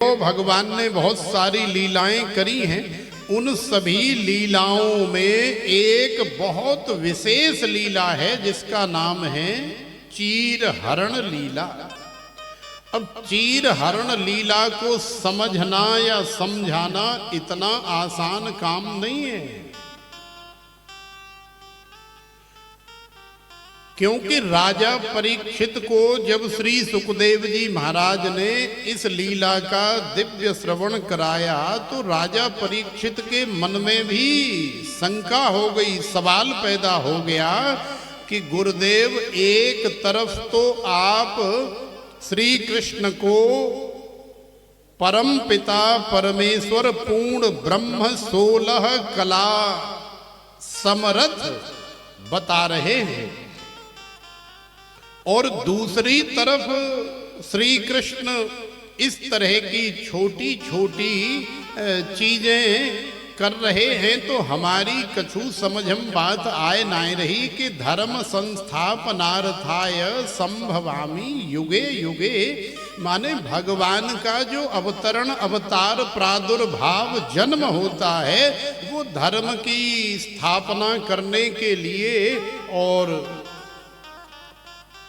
तो भगवान ने बहुत सारी लीलाएं करी हैं। उन सभी लीलाओं में एक बहुत विशेष लीला है जिसका नाम है चीर हरण लीला। अब चीर हरण लीला को समझना या समझाना इतना आसान काम नहीं है, क्योंकि राजा परीक्षित को जब श्री सुखदेव जी महाराज ने इस लीला का दिव्य श्रवण कराया तो राजा परीक्षित के मन में भी शंका हो गई, सवाल पैदा हो गया कि गुरुदेव, एक तरफ तो आप श्री कृष्ण को परम पिता परमेश्वर पूर्ण ब्रह्म 16 कला समर्थ बता रहे हैं और दूसरी तरफ श्री कृष्ण इस तरह की छोटी छोटी चीजें कर रहे हैं, तो हमारी कछु समझ हम बात आए नाय रही कि धर्म संस्थापनार्थाय संभवामि युगे युगे, माने भगवान का जो अवतरण अवतार प्रादुर्भाव जन्म होता है वो धर्म की स्थापना करने के लिए और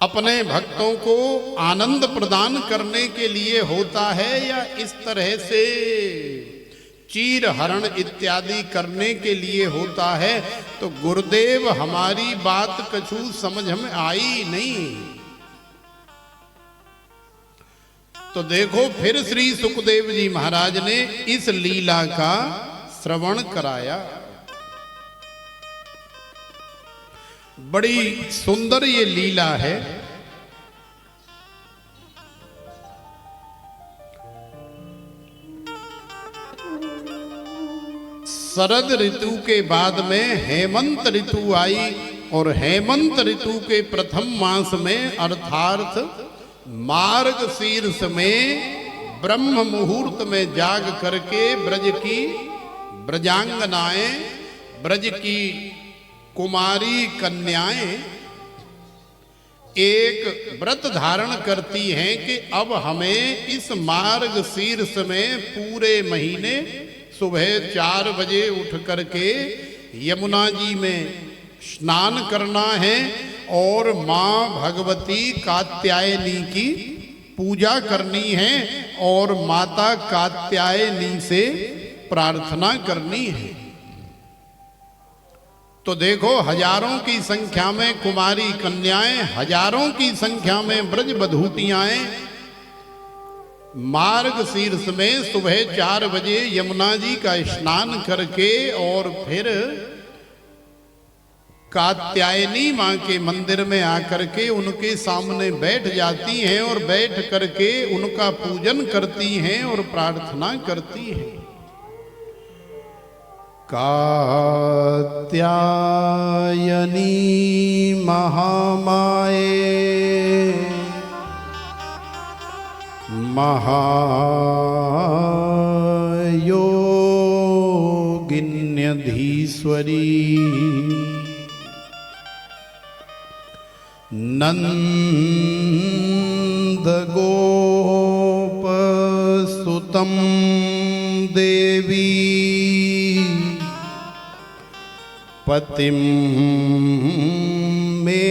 अपने भक्तों को आनंद प्रदान करने के लिए होता है, या इस तरह से चीर हरण इत्यादि करने के लिए होता है। तो गुरुदेव, हमारी बात कछु समझ में आई नहीं। तो देखो, फिर श्री सुखदेव जी महाराज ने इस लीला का श्रवण कराया। बड़ी सुंदर ये लीला है। शरद ऋतु के बाद में हेमंत ऋतु आई और हेमंत ऋतु के प्रथम मास में अर्थात मार्गशीर्ष में ब्रह्म मुहूर्त में जाग करके ब्रज की ब्रजांगनाएं, ब्रज की कुमारी कन्याएं एक व्रत धारण करती हैं कि अब हमें इस मार्गशीर्ष में पूरे महीने सुबह 4 बजे उठ करके यमुना जी में स्नान करना है और माँ भगवती कात्यायनी की पूजा करनी है और माता कात्यायनी से प्रार्थना करनी है। तो देखो, हजारों की संख्या में कुमारी कन्याएं, हजारों की संख्या में ब्रज बधूटियाएं मार्गशीर्ष में सुबह 4 बजे यमुना जी का स्नान करके और फिर कात्यायनी माँ के मंदिर में आकर के उनके सामने बैठ जाती हैं और बैठ करके उनका पूजन करती हैं और प्रार्थना करती हैं। कात्यायनी महामाये महायोगिन्यधीश्वरी नन्दगोपसुतं देवी पतिं मे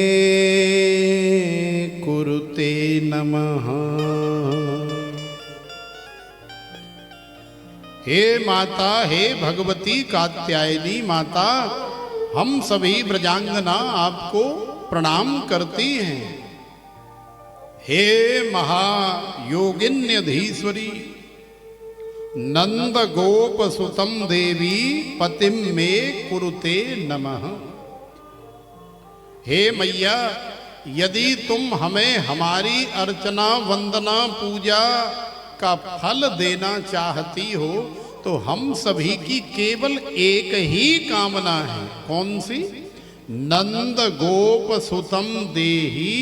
कुरुते नमः। हे माता, हे भगवती कात्यायनी माता, हम सभी ब्रजांगना आपको प्रणाम करती हैं। हे महायोगिन्यधीश्वरी नंद गोप सुतम देवी पतिम में कुरुते नमः। हे मैया, यदि तुम हमें हमारी अर्चना वंदना पूजा का फल देना चाहती हो तो हम सभी की केवल एक ही कामना है। कौन सी? नंद गोप सुतम देही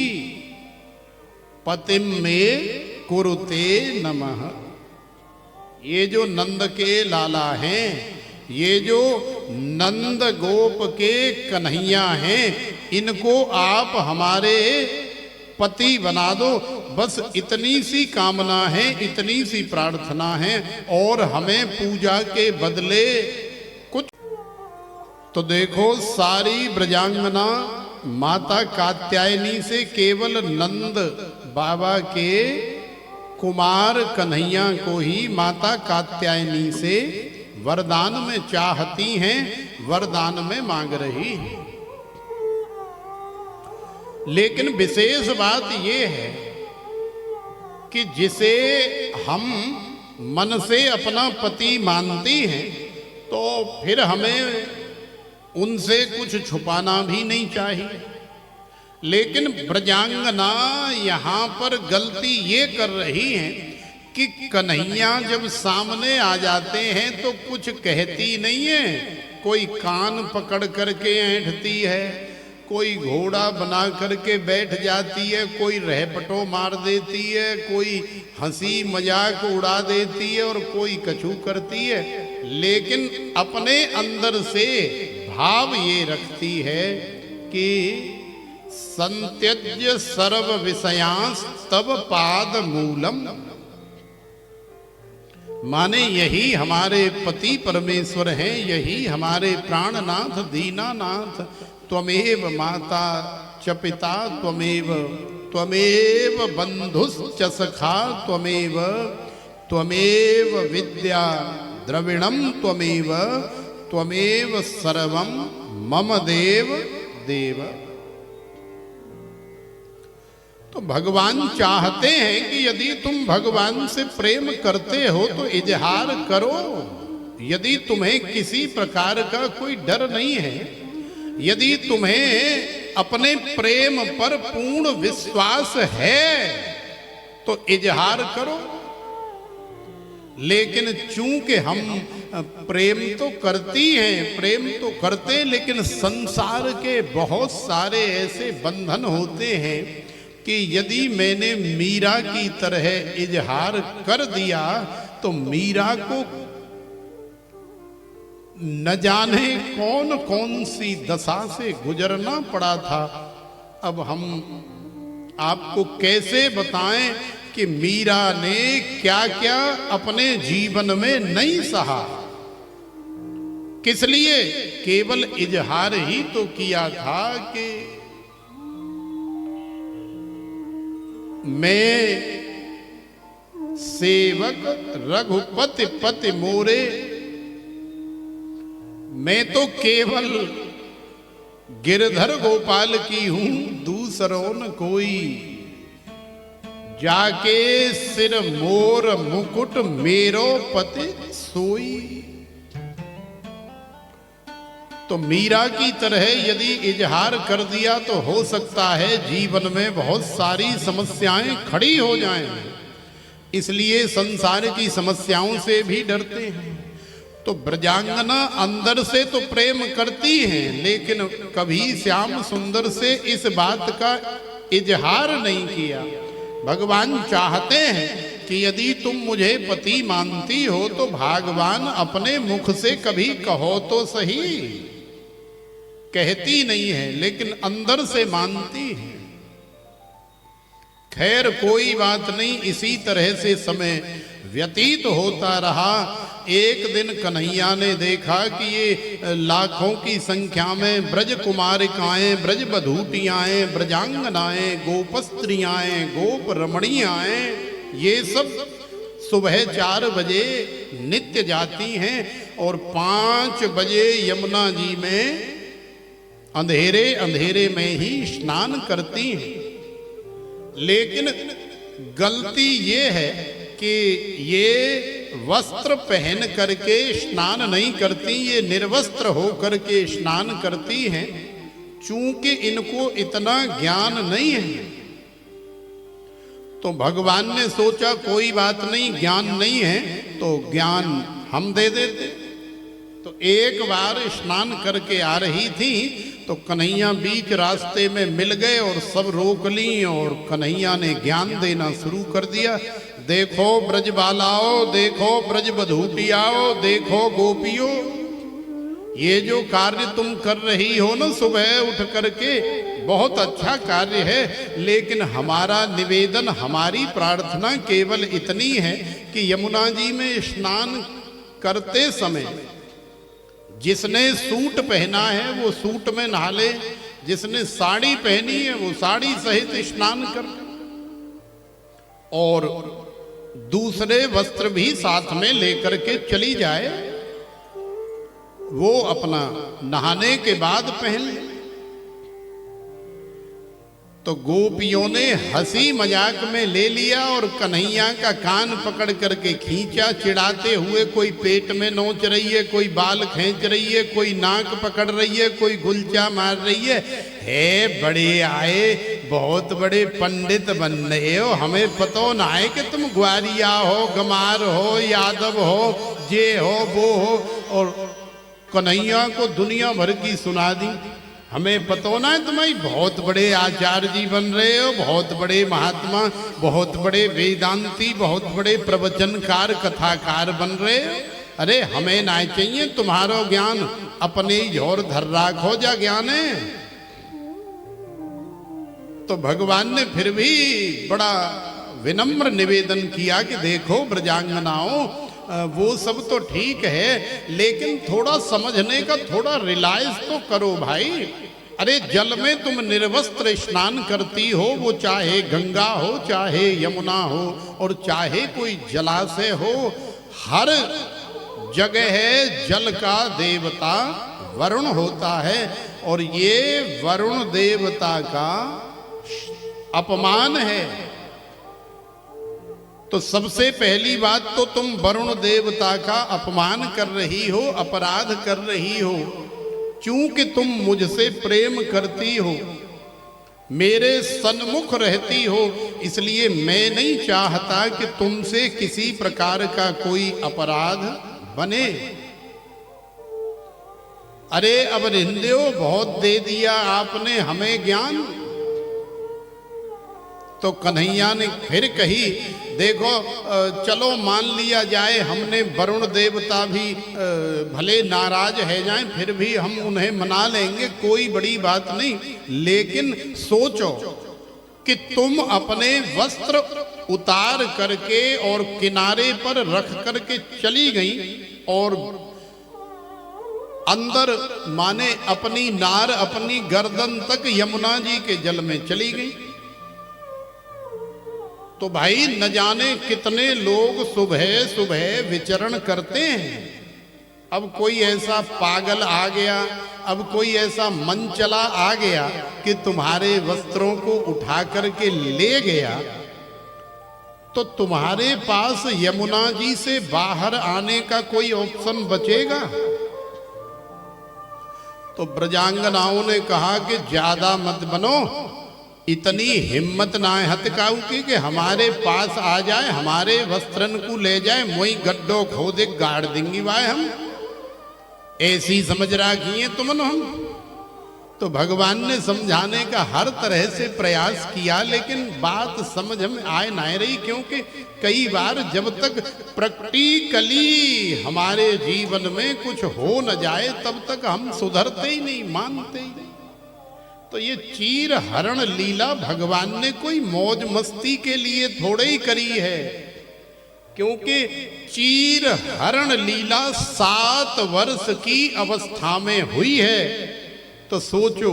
पतिम में कुरुते नमः। ये जो नंद के लाला हैं, ये जो नंद गोप के कन्हैया हैं, इनको आप हमारे पति बना दो, बस इतनी सी कामना है, इतनी सी प्रार्थना है, और हमें पूजा के बदले कुछ। तो देखो सारी ब्रजांगना माता कात्यायनी से केवल नंद बाबा के कुमार कन्हैया को ही माता कात्यायनी से वरदान में चाहती हैं, वरदान में मांग रही हैं। लेकिन विशेष बात यह है कि जिसे हम मन से अपना पति मानती हैं, तो फिर हमें उनसे कुछ छुपाना भी नहीं चाहिए। लेकिन ब्रजांगना यहाँ पर गलती ये कर रही हैं कि कन्हैया जब सामने आ जाते हैं तो कुछ कहती नहीं है। कोई कान पकड़ करके ऐंठती है, कोई घोड़ा बना करके बैठ जाती है, कोई रहपटो मार देती है, कोई हंसी मजाक उड़ा देती है, और कोई कछू करती है। लेकिन अपने अंदर से भाव ये रखती है कि संत्यज्य सर्व विषयांस तब पाद मूलम, माने यही हमारे पति परमेश्वर हैं, यही हमारे प्राणनाथ दीनानाथ। त्वमेव माता च पिता त्वमेव, त्वमेव बंधुश्च सखा त्वमेव, त्वमेव विद्या द्रविणम त्वमेव, त्वमेव सर्वम मम देव देव। तो भगवान चाहते हैं कि यदि तुम भगवान से प्रेम करते हो तो इजहार करो। यदि तुम्हें किसी प्रकार का कोई डर नहीं है, यदि तुम्हें अपने प्रेम पर पूर्ण विश्वास है, तो इजहार करो। लेकिन चूंकि हम प्रेम तो करती हैं, प्रेम तो करते, लेकिन संसार के बहुत सारे ऐसे बंधन होते हैं कि यदि मैंने मीरा की तरह इजहार कर दिया तो मीरा को न जाने कौन कौन सी दशा से गुजरना पड़ा था। अब हम आपको कैसे बताएं कि मीरा ने क्या क्या अपने जीवन में नहीं सहा। किस लिए? केवल इजहार ही तो किया था कि मैं सेवक रघुपति पति मोरे, मैं तो केवल गिरधर गोपाल की हूं, दूसरों न कोई। जाके सिर मोर मुकुट मेरो पति सोई। तो मीरा की तरह यदि इजहार कर दिया तो हो सकता है जीवन में बहुत सारी समस्याएं खड़ी हो जाएं। इसलिए संसार की समस्याओं से भी डरते हैं। तो ब्रजांगना अंदर से तो प्रेम करती हैं, लेकिन कभी श्याम सुंदर से इस बात का इजहार नहीं किया। भगवान चाहते हैं कि यदि तुम मुझे पति मानती हो तो भगवान अपने मुख से कभी कहो तो सही। कहती नहीं है लेकिन अंदर से मानती है। खैर कोई बात नहीं, इसी तरह से समय व्यतीत होता रहा। एक दिन कन्हैया ने देखा कि ये लाखों की संख्या में ब्रज कुमारिकाएं, ब्रज बधूटियाएं, ब्रजांगनाएं, गोपस्त्रियाएं, गोप रमणियाएं, ये सब सुबह 4 बजे नित्य जाती हैं और 5 बजे यमुना जी में अंधेरे अंधेरे में ही स्नान करती हैं। लेकिन गलती ये है कि ये वस्त्र पहन करके स्नान नहीं करती, ये निर्वस्त्र होकर के स्नान करती हैं। चूंकि इनको इतना ज्ञान नहीं है तो भगवान ने सोचा कोई बात नहीं, ज्ञान नहीं है तो ज्ञान हम दे देते। तो एक बार स्नान करके आ रही थी तो कन्हैया बीच रास्ते में मिल गए और सब रोक ली और कन्हैया ने ज्ञान देना शुरू कर दिया। देखो ब्रज बालाओ, देखो ब्रज बधूटियाओ, देखो गोपियों, ये जो कार्य तुम कर रही हो ना सुबह उठ करके, बहुत अच्छा कार्य है, लेकिन हमारा निवेदन, हमारी प्रार्थना केवल इतनी है कि यमुना जी में स्नान करते समय जिसने सूट पहना है वो सूट में नहा ले, जिसने साड़ी पहनी है वो साड़ी सहित स्नान कर, और दूसरे वस्त्र भी साथ में लेकर के चली जाए, वो अपना नहाने के बाद पहन ले। तो गोपियों ने हंसी मजाक में ले लिया और कन्हैया का कान पकड़ करके खींचा, चिढ़ाते हुए। कोई पेट में नोच रही है, कोई बाल खींच रही है, कोई नाक पकड़ रही है, कोई गुलचा मार रही है। हे बड़े आए, बहुत बड़े पंडित बन रहे हो, हमें पता ना है कि तुम ग्वारिया हो, गमार हो, यादव हो, जे हो, वो हो। और कन्हैया को दुनिया भर की सुना दी। हमें पता ना है तुम्हारी बहुत बड़े आचार्य जी बन रहे हो, बहुत बड़े महात्मा, बहुत बड़े वेदांती, बहुत बड़े प्रवचनकार, कथाकार बन रहे हो। अरे हमें ना चाहिए तुम्हारो ज्ञान, अपने झोर धर राखो जा ज्ञान है। तो भगवान ने फिर भी बड़ा विनम्र निवेदन किया कि देखो ब्रजांगनाओं, वो सब तो ठीक है, लेकिन थोड़ा समझने का, थोड़ा रिलायंस तो करो भाई। अरे जल में तुम निर्वस्त्र स्नान करती हो, वो चाहे गंगा हो, चाहे यमुना हो, और चाहे कोई जलाशय हो, हर जगह जल का देवता वरुण होता है, और ये वरुण देवता का अपमान है। तो सबसे पहली बात तो तुम वरुण देवता का अपमान कर रही हो, अपराध कर रही हो। चूंकि तुम मुझसे प्रेम करती हो, मेरे सन्मुख रहती हो, इसलिए मैं नहीं चाहता कि तुमसे किसी प्रकार का कोई अपराध बने। अरे अब रिंदेओ, बहुत दे दिया आपने हमें ज्ञान। तो कन्हैया ने फिर कही, देखो चलो मान लिया जाए हमने वरुण देवता भी भले नाराज है जाएं, फिर भी हम उन्हें मना लेंगे, कोई बड़ी बात नहीं। लेकिन सोचो कि तुम अपने वस्त्र उतार करके और किनारे पर रख करके चली गई, और अंदर माने अपनी नार, अपनी गर्दन तक यमुना जी के जल में चली गई। तो भाई न जाने कितने लोग सुबह सुबह विचरण करते हैं। अब कोई ऐसा पागल आ गया, अब कोई ऐसा मन चला आ गया कि तुम्हारे वस्त्रों को उठा करके ले गया, तो तुम्हारे पास यमुना जी से बाहर आने का कोई ऑप्शन बचेगा? तो ब्रजांगनाओं ने कहा कि ज्यादा मत बनो, इतनी हिम्मत ना है हतकाऊ की कि हमारे पास आ जाए, हमारे वस्त्रन को ले जाए, मोई गड्ढो खोदे गाड़ देंगी भाई हम, ऐसी समझ रखी है तुमने हम। तो भगवान ने समझाने का हर तरह से प्रयास किया, लेकिन बात समझ में आए ना रही, क्योंकि कई बार जब तक प्रैक्टिकली हमारे जीवन में कुछ हो न जाए तब तक हम सुधरते ही नहीं, मानते ही नहीं। तो ये चीर हरण लीला भगवान ने कोई मौज मस्ती के लिए थोड़े ही करी है, क्योंकि चीर हरण लीला 7 वर्ष की अवस्था में हुई है। तो सोचो,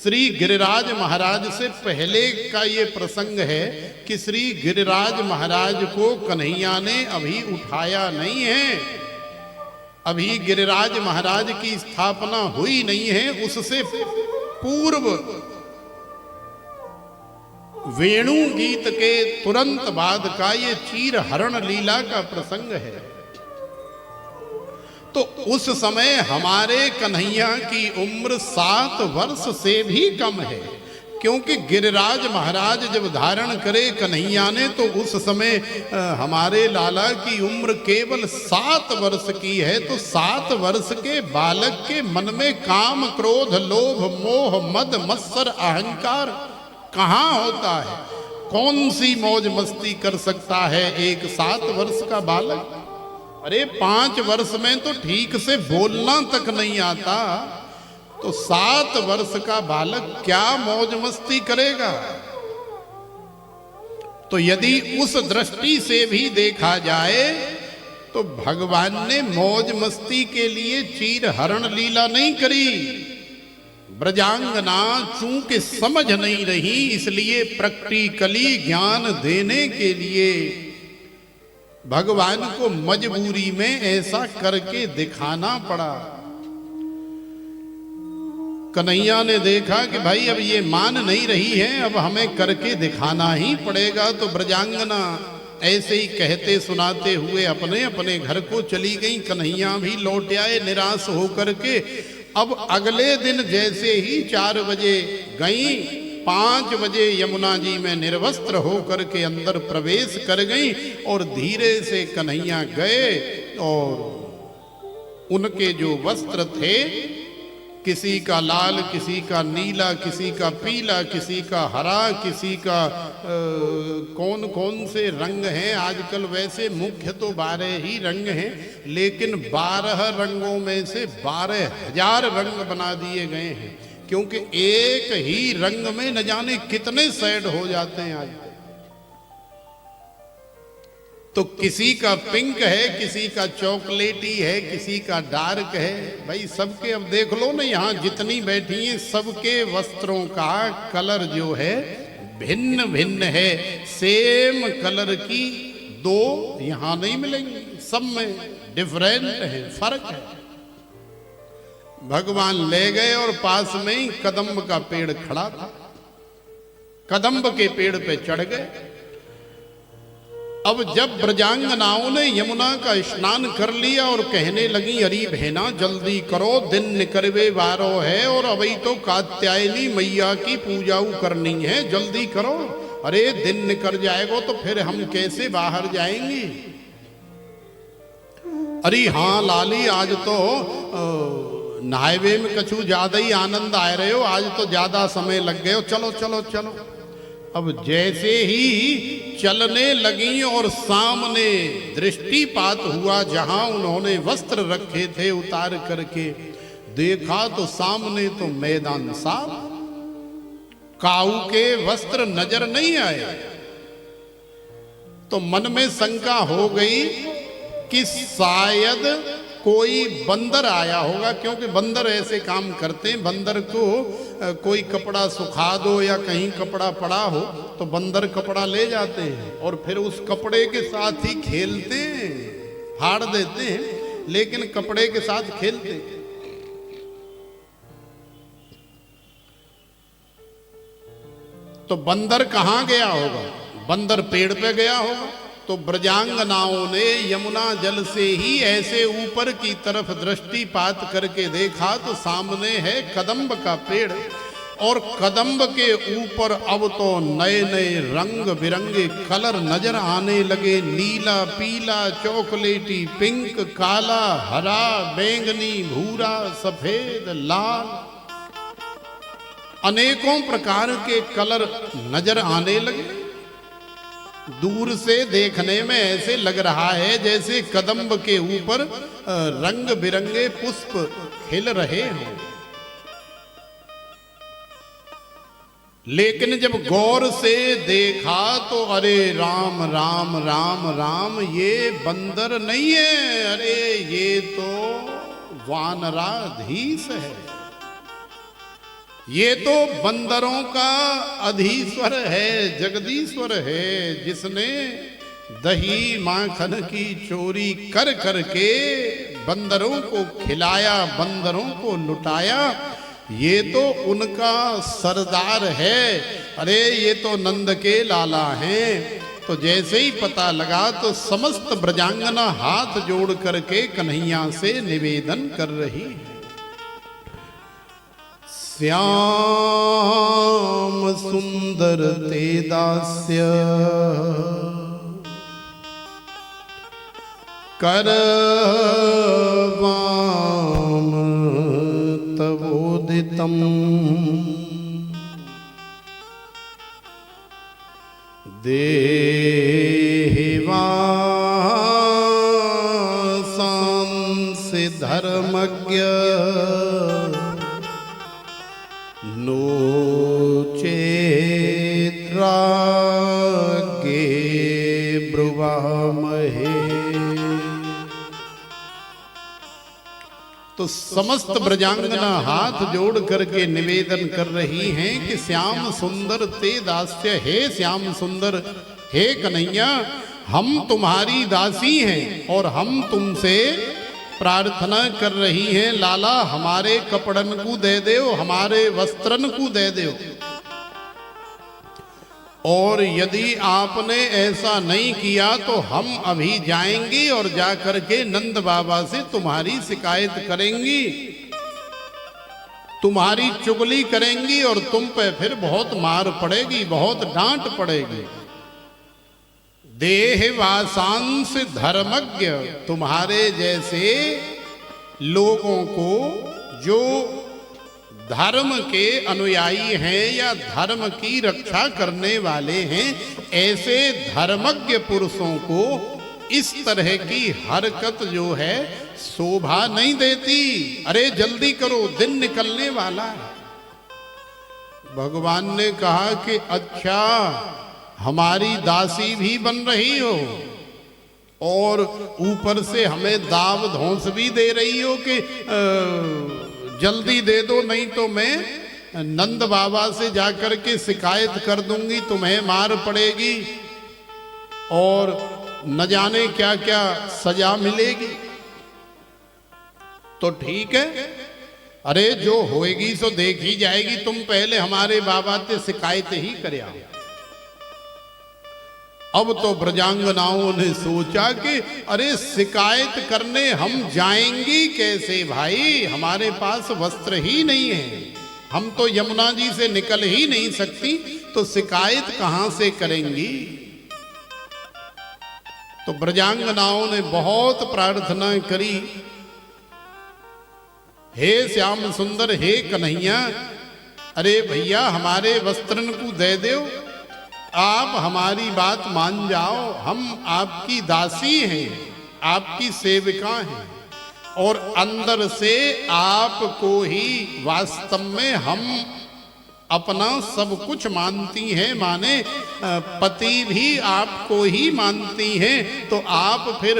श्री गिरिराज महाराज से पहले का ये प्रसंग है कि श्री गिरिराज महाराज को कन्हैया ने अभी उठाया नहीं है, अभी गिरिराज महाराज की स्थापना हुई नहीं है। उससे पूर्व वेणु गीत के तुरंत बाद का ये चीर हरण लीला का प्रसंग है। तो उस समय हमारे कन्हैया की उम्र 7 वर्ष से भी कम है, क्योंकि गिरिराज महाराज जब धारण करे कन्हैया ने, तो उस समय हमारे लाला की उम्र केवल 7 वर्ष की है। तो 7 वर्ष के बालक के मन में काम, क्रोध, लोभ, मोह, मद, मत्सर, अहंकार कहाँ होता है? कौन सी मौज मस्ती कर सकता है एक 7 वर्ष का बालक? अरे 5 वर्ष में तो ठीक से बोलना तक नहीं आता, तो 7 वर्ष का बालक क्या मौज मस्ती करेगा। तो यदि उस दृष्टि से भी देखा जाए तो भगवान ने मौज मस्ती के लिए चीर हरण लीला नहीं करी। ब्रजांगना चूंकि समझ नहीं रही, इसलिए प्रैक्टिकली ज्ञान देने के लिए भगवान को मजबूरी में ऐसा करके दिखाना पड़ा। कन्हैया ने देखा कि भाई अब ये मान नहीं रही है, अब हमें करके दिखाना ही पड़ेगा। तो ब्रजांगना ऐसे ही कहते सुनाते हुए अपने अपने घर को चली गई। कन्हैया भी लौट आए निराश होकर के। अब अगले दिन जैसे ही 4 बजे गई, 5 बजे यमुना जी में निर्वस्त्र होकर के अंदर प्रवेश कर गई और धीरे से कन्हैया गए और उनके जो वस्त्र थे, किसी का लाल, किसी का नीला, किसी का पीला, किसी का हरा, किसी का कौन कौन से रंग हैं आजकल। वैसे मुख्य तो 12 ही रंग हैं, लेकिन 12 रंगों में से 12,000 रंग बना दिए गए हैं, क्योंकि एक ही रंग में न जाने कितने शेड हो जाते हैं आज। तो किसी का पिंक है, किसी का चॉकलेटी है, किसी का डार्क है। भाई सबके अब देख लो ना, यहाँ जितनी बैठी हैं सबके वस्त्रों का कलर जो है भिन्न भिन्न है। सेम कलर की 2 यहाँ नहीं मिलेंगी, सब में डिफरेंट है, फर्क है। भगवान ले गए और पास में ही कदम्ब का पेड़ खड़ा था। कदम्ब के पेड़ पे चढ़ गए। अब जब ब्रजांगनाओं ने यमुना का स्नान कर लिया और कहने लगी, अरे बहना जल्दी करो, दिन निकरवे वारो है और अभी तो कात्यायनी मैया की पूजा करनी है, जल्दी करो। अरे दिन निकल जाएगा तो फिर हम कैसे बाहर जाएंगे। अरे हाँ लाली, आज तो नहावे में कछु ज्यादा ही आनंद आ रहे हो, आज तो ज्यादा समय लग गए हो, चलो चलो चलो। अब जैसे ही चलने लगी और सामने दृष्टिपात हुआ, जहां उन्होंने वस्त्र रखे थे उतार करके देखा, तो सामने तो मैदान साफ, काऊ के वस्त्र नजर नहीं आए। तो मन में शंका हो गई कि शायद कोई बंदर आया होगा, क्योंकि बंदर ऐसे काम करते हैं। बंदर को कोई कपड़ा सुखा दो या कहीं कपड़ा पड़ा हो तो बंदर कपड़ा ले जाते हैं और फिर उस कपड़े के साथ ही खेलते हैं, फाड़ देते हैं, लेकिन कपड़े के साथ खेलते हैं। तो बंदर कहाँ गया होगा? बंदर पेड़ पे गया होगा। तो ब्रजांगनाओं ने यमुना जल से ही ऐसे ऊपर की तरफ दृष्टिपात करके देखा तो सामने है कदम्ब का पेड़, और कदम्ब के ऊपर अब तो नए नए रंग बिरंगे कलर नजर आने लगे। नीला, पीला, चॉकलेटी, पिंक, काला, हरा, बैंगनी, भूरा, सफेद, लाल, अनेकों प्रकार के कलर नजर आने लगे। दूर से देखने में ऐसे लग रहा है जैसे कदम्ब के ऊपर रंग बिरंगे पुष्प खिल रहे हों। लेकिन जब गौर से देखा तो अरे राम राम राम राम, ये बंदर नहीं है, अरे ये तो वानराधीश है, ये तो बंदरों का अधीश्वर है, जगदीश्वर है, जिसने दही माखन की चोरी कर करके बंदरों को खिलाया, बंदरों को लुटाया। ये तो उनका सरदार है, अरे ये तो नंद के लाला हैं। तो जैसे ही पता लगा तो समस्त ब्रजांगना हाथ जोड़ करके कन्हैया से निवेदन कर रही है, श्याम सुंदर ते दास्य करवाम तवोदितम देवासांसि धर्मज्ञ नो चेत्रागे ब्रुवामहे। तो समस्त ब्रजांगना हाथ जोड़ करके निवेदन कर रही हैं कि श्याम सुंदर ते दास्य, हे श्याम सुंदर, हे कन्हैया, हम तुम्हारी दासी हैं और हम तुमसे प्रार्थना कर रही हैं, लाला हमारे कपड़न को दे दो, हमारे वस्त्रन को दे दो। और यदि आपने ऐसा नहीं किया तो हम अभी जाएंगे और जा करके नंद बाबा से तुम्हारी शिकायत करेंगी, तुम्हारी चुगली करेंगी और तुम पे फिर बहुत मार पड़ेगी, बहुत डांट पड़ेगी। देहवासांस धर्मज्ञ, तुम्हारे जैसे लोगों को जो धर्म के अनुयायी हैं या धर्म की रक्षा करने वाले हैं, ऐसे धर्मज्ञ पुरुषों को इस तरह की हरकत जो है शोभा नहीं देती। अरे जल्दी करो, दिन निकलने वाला है। भगवान ने कहा कि अच्छा हमारी दासी भी बन रही हो और ऊपर से हमें दाव धौंस भी दे रही हो कि जल्दी दे दो, नहीं तो मैं नंद बाबा से जाकर के शिकायत कर दूंगी, तुम्हें मार पड़ेगी और न जाने क्या क्या सजा मिलेगी। तो ठीक है, अरे जो होएगी सो देखी जाएगी, तुम पहले हमारे बाबा से शिकायत ही करे आओ। अब तो ब्रजांगनाओं ने सोचा कि अरे शिकायत करने हम जाएंगी कैसे भाई, हमारे पास वस्त्र ही नहीं है, हम तो यमुना जी से निकल ही नहीं सकती, तो शिकायत कहां से करेंगी। तो ब्रजांगनाओं ने बहुत प्रार्थना करी, हे श्याम सुंदर, हे कन्हैया, अरे भैया हमारे वस्त्रन को दे दो, आप हमारी बात मान जाओ, हम आपकी दासी हैं, आपकी सेविका हैं और अंदर से आपको ही वास्तव में हम अपना सब कुछ मानती हैं, माने पति भी आपको ही मानती हैं, तो आप फिर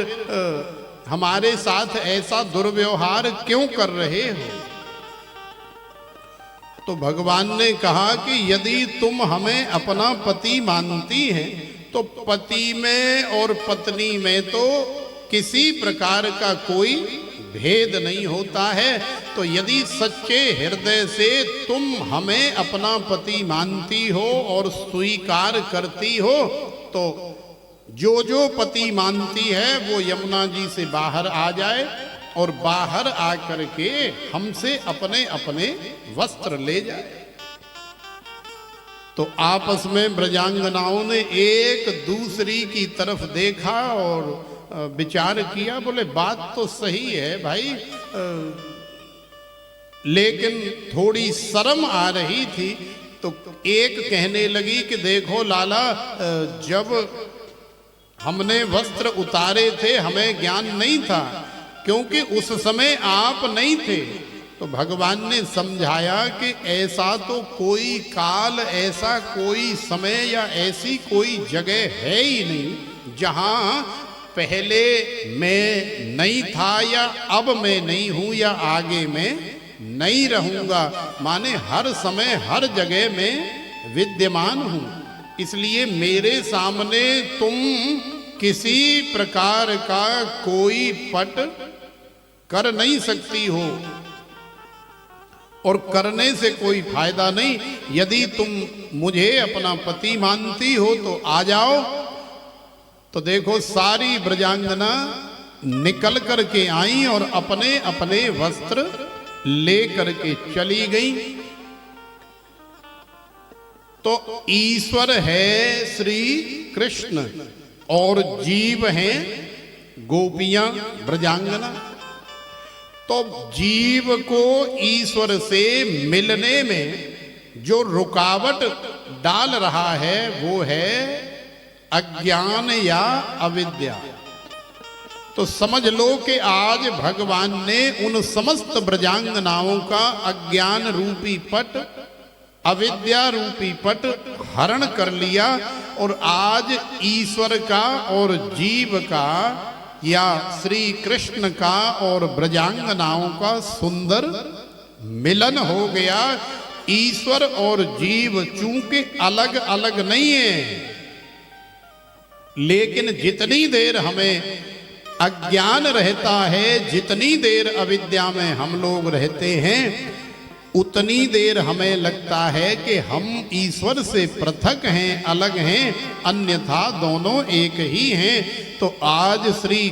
हमारे साथ ऐसा दुर्व्यवहार क्यों कर रहे हो। तो भगवान ने कहा कि यदि तुम हमें अपना पति मानती हैं तो पति में और पत्नी में तो किसी प्रकार का कोई भेद नहीं होता है। तो यदि सच्चे हृदय से तुम हमें अपना पति मानती हो और स्वीकार करती हो तो जो जो पति मानती है वो यमुना जी से बाहर आ जाए और बाहर आकर के हमसे अपने अपने वस्त्र ले जाए। तो आपस में ब्रजांगनाओं ने एक दूसरी की तरफ देखा और विचार किया, बोले बात तो सही है भाई, लेकिन थोड़ी शर्म आ रही थी। तो एक कहने लगी कि देखो लाला, जब हमने वस्त्र उतारे थे हमें ज्ञान नहीं था, क्योंकि उस समय आप नहीं थे। तो भगवान ने समझाया कि ऐसा तो कोई काल, ऐसा कोई समय या ऐसी कोई जगह है ही नहीं जहां पहले मैं नहीं था या अब मैं नहीं हूं या आगे मैं नहीं रहूंगा, माने हर समय हर जगह में विद्यमान हूं। इसलिए मेरे सामने तुम किसी प्रकार का कोई पट कर नहीं सकती हो और करने से कोई फायदा नहीं। यदि तुम मुझे अपना पति मानती हो तो आ जाओ। तो देखो सारी ब्रजांगना निकल करके आई और अपने अपने वस्त्र ले करके चली गई। तो ईश्वर है श्री कृष्ण और जीव हैं गोपियां ब्रजांगना। तो जीव को ईश्वर से मिलने में जो रुकावट डाल रहा है वो है अज्ञान या अविद्या। तो समझ लो कि आज भगवान ने उन समस्त ब्रजांगनाओं का अज्ञान रूपी पट अविद्या रूपी पट हरण कर लिया और आज ईश्वर का और जीव का या श्री कृष्ण का और ब्रजांगनाओं का सुंदर मिलन हो गया। ईश्वर और जीव चूंकि अलग अलग नहीं है, लेकिन जितनी देर हमें अज्ञान रहता है, जितनी देर अविद्या में हम लोग रहते हैं, उतनी देर हमें लगता है कि हम ईश्वर से पृथक हैं, अलग हैं, अन्यथा दोनों एक ही हैं। तो आज श्री